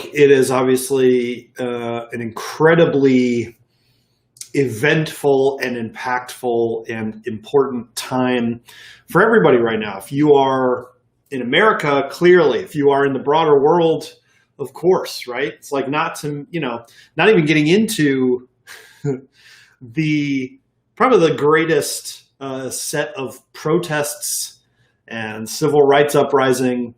look, it is obviously an incredibly eventful and impactful and important time for everybody right now. If you are in America, clearly, if you are in the broader world, of course, right? It's like not even getting into probably the greatest set of protests and civil rights uprising,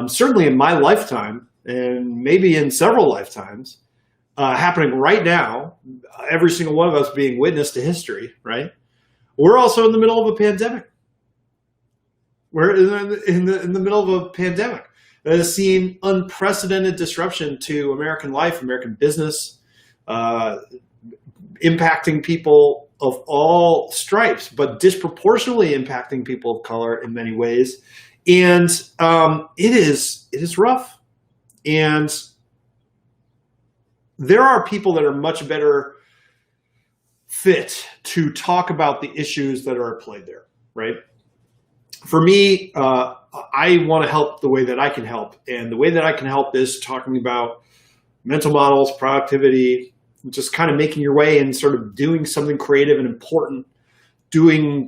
certainly in my lifetime and maybe in several lifetimes, happening right now, every single one of us being witness to history, right? We're also in the middle of a pandemic. We're in the middle of a pandemic that has seen unprecedented disruption to American life, American business, impacting people of all stripes, but disproportionately impacting people of color in many ways. And it is rough. And there are people that are much better fit to talk about the issues that are at play there, right? For me, I want to help the way that I can help. And the way that I can help is talking about mental models, productivity, just kind of making your way and sort of doing something creative and important,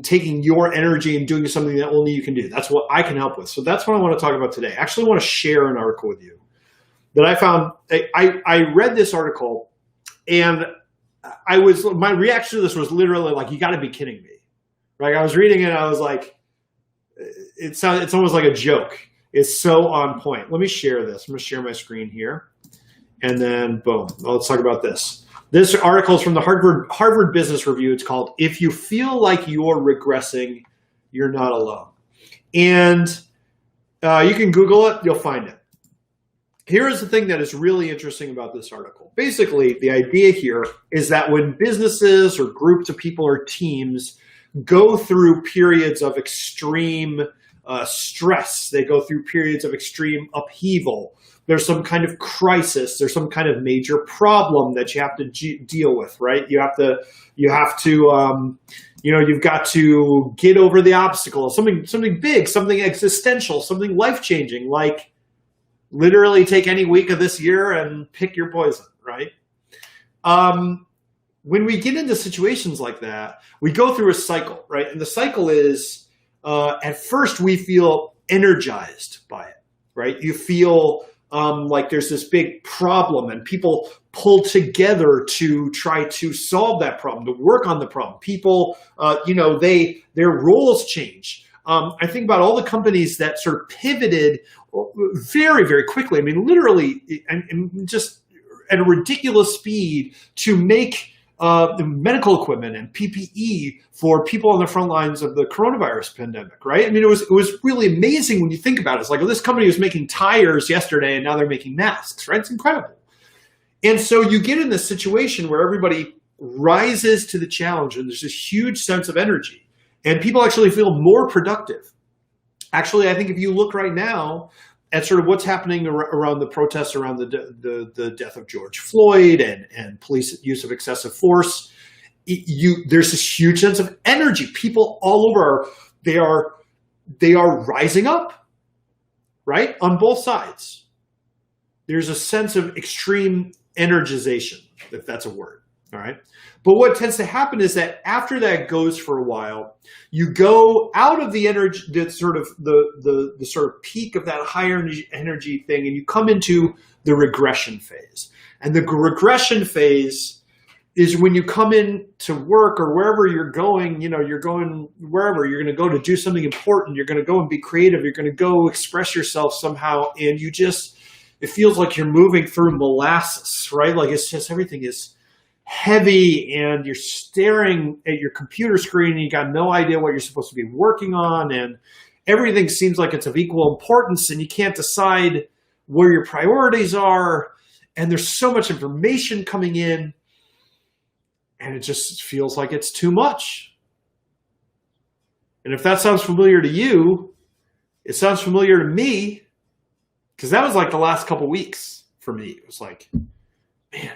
taking your energy and doing something that only you can do. That's what I can help with. So that's what I want to talk about today. I actually want to share an article with you that I found. I read this article and my reaction to this was literally like, you got to be kidding me. Like, I was reading it and I was like, it's almost like a joke. It's so on point. Let me share this. I'm going to share my screen here. And then boom, let's talk about this. This article is from the Harvard Business Review. It's called "If You Feel Like You're Regressing, You're Not Alone." And you can Google it. You'll find it. Here's the thing that is really interesting about this article. Basically, the idea here is that when businesses or groups of people or teams go through periods of extreme stress, they go through periods of extreme upheaval, there's some kind of crisis, there's some kind of major problem that you have to deal with, right? You've got to get over the obstacle, something big, something existential, something life-changing, like literally take any week of this year and pick your poison, right? When we get into situations like that, we go through a cycle, right? And the cycle is, at first we feel energized by it, right? You feel like there's this big problem and people pull together to try to solve that problem, to work on the problem. People, their roles change. I think about all the companies that sort of pivoted very, very quickly. I mean, literally, and just at a ridiculous speed to make medical equipment and PPE for people on the front lines of the coronavirus pandemic, right? I mean, it was really amazing when you think about it. It's like, oh, this company was making tires yesterday and now they're making masks, right? It's incredible. And so you get in this situation where everybody rises to the challenge and there's this huge sense of energy. And people actually feel more productive. Actually, I think if you look right now at sort of what's happening around the protests around the death of George Floyd and police use of excessive force, there's this huge sense of energy. People all over they are rising up, right? On both sides. There's a sense of extreme energization, if that's a word. All right. But what tends to happen is that after that goes for a while, you go out of the energy, the sort of peak of that higher energy thing, and you come into the regression phase. And the regression phase is when you come in to work or wherever you're going, you're going wherever, you're going to go to do something important, you're going to go and be creative, you're going to go express yourself somehow, and it feels like you're moving through molasses, right? Like it's just everything is heavy and you're staring at your computer screen and you got no idea what you're supposed to be working on, and everything seems like it's of equal importance and you can't decide where your priorities are, and there's so much information coming in and it just feels like it's too much. And if that sounds familiar to you, it sounds familiar to me, because that was like the last couple weeks for me. It was like, man,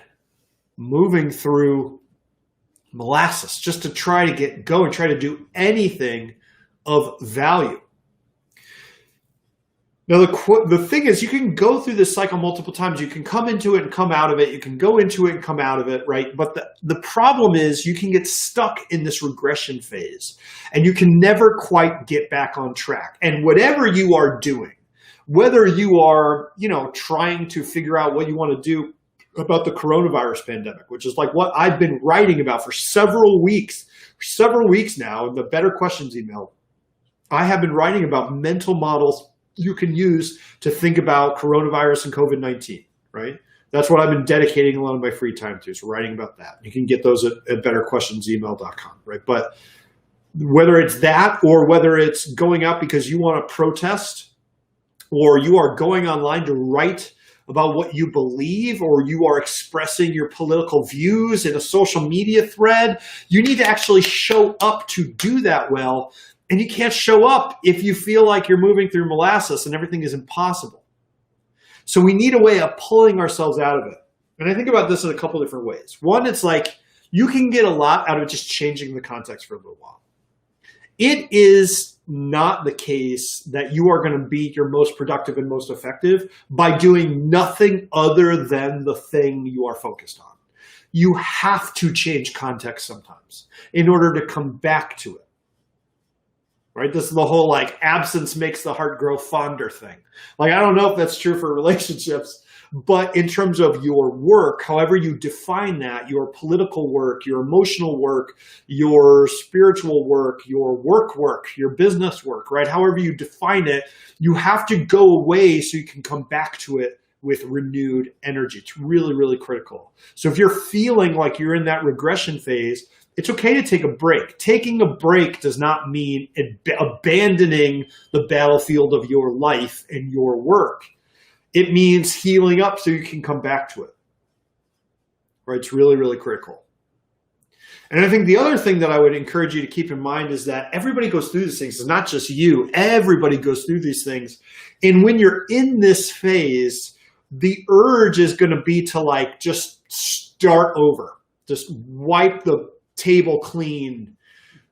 moving through molasses just to try to get going, try to do anything of value. Now, the thing is, you can go through this cycle multiple times. You can come into it and come out of it. You can go into it and come out of it, right? But the problem is you can get stuck in this regression phase and you can never quite get back on track. And whatever you are doing, whether you are, trying to figure out what you want to do about the coronavirus pandemic, which is like what I've been writing about for several weeks now in the Better Questions email, I have been writing about mental models you can use to think about coronavirus and COVID-19, right? That's what I've been dedicating a lot of my free time to, so writing about that. You can get those at betterquestionsemail.com, right? But whether it's that or whether it's going out because you want to protest or you are going online to write about what you believe or you are expressing your political views in a social media thread, you need to actually show up to do that well. And you can't show up if you feel like you're moving through molasses and everything is impossible. So we need a way of pulling ourselves out of it. And I think about this in a couple different ways. One, it's like you can get a lot out of just changing the context for a little while. It is not the case that you are going to be your most productive and most effective by doing nothing other than the thing you are focused on. You have to change context sometimes in order to come back to it. Right? This is the whole absence makes the heart grow fonder thing. I don't know if that's true for relationships, but in terms of your work, however you define that, your political work, your emotional work, your spiritual work, your work, your business work, right? However you define it, you have to go away so you can come back to it with renewed energy. It's really, really critical. So if you're feeling like you're in that regression phase, it's okay to take a break. Taking a break does not mean abandoning the battlefield of your life and your work. It means healing up so you can come back to it. Right? It's really, really critical. And I think the other thing that I would encourage you to keep in mind is that everybody goes through these things. It's not just you. Everybody goes through these things. And when you're in this phase, the urge is going to be to just start over. Just wipe the table clean,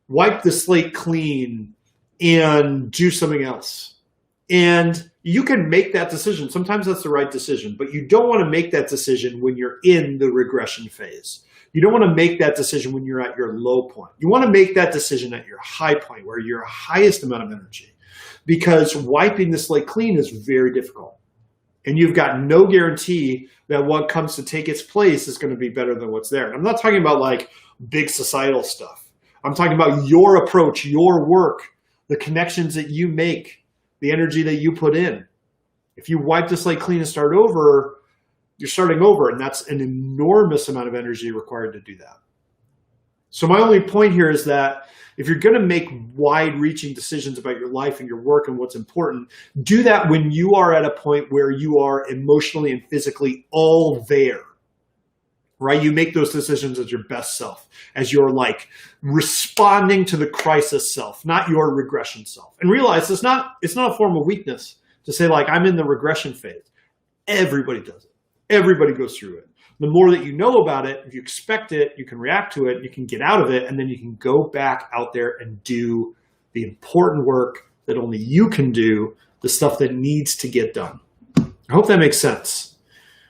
wipe the slate clean, and do something else. And you can make that decision. Sometimes that's the right decision, but you don't want to make that decision when you're in the regression phase. You don't want to make that decision when you're at your low point. You want to make that decision at your high point, where your highest amount of energy, because wiping the slate clean is very difficult. And you've got no guarantee that what comes to take its place is going to be better than what's there. And I'm not talking about big societal stuff. I'm talking about your approach, your work, the connections that you make, the energy that you put in. If you wipe the slate clean and start over, you're starting over, and that's an enormous amount of energy required to do that. So my only point here is that if you're going to make wide-reaching decisions about your life and your work and what's important, do that when you are at a point where you are emotionally and physically all there. Right? You make those decisions as your best self, as your responding to the crisis self, not your regression self. And realize it's not a form of weakness to say I'm in the regression phase. Everybody does it. Everybody goes through it. The more that you know about it, if you expect it, you can react to it, you can get out of it, and then you can go back out there and do the important work that only you can do, the stuff that needs to get done. I hope that makes sense.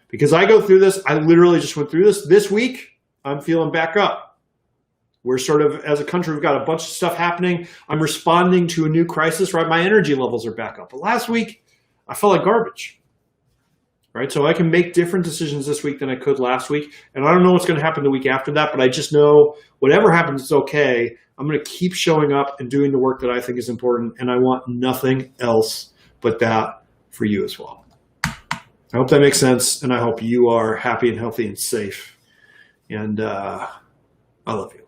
Because I go through this, I literally just went through this week, I'm feeling back up. We're sort of, as a country, we've got a bunch of stuff happening. I'm responding to a new crisis, right? My energy levels are back up. But last week, I felt like garbage. Right? So I can make different decisions this week than I could last week. And I don't know what's going to happen the week after that, but I just know whatever happens, it's okay. I'm going to keep showing up and doing the work that I think is important. And I want nothing else but that for you as well. I hope that makes sense. And I hope you are happy and healthy and safe. And I love you.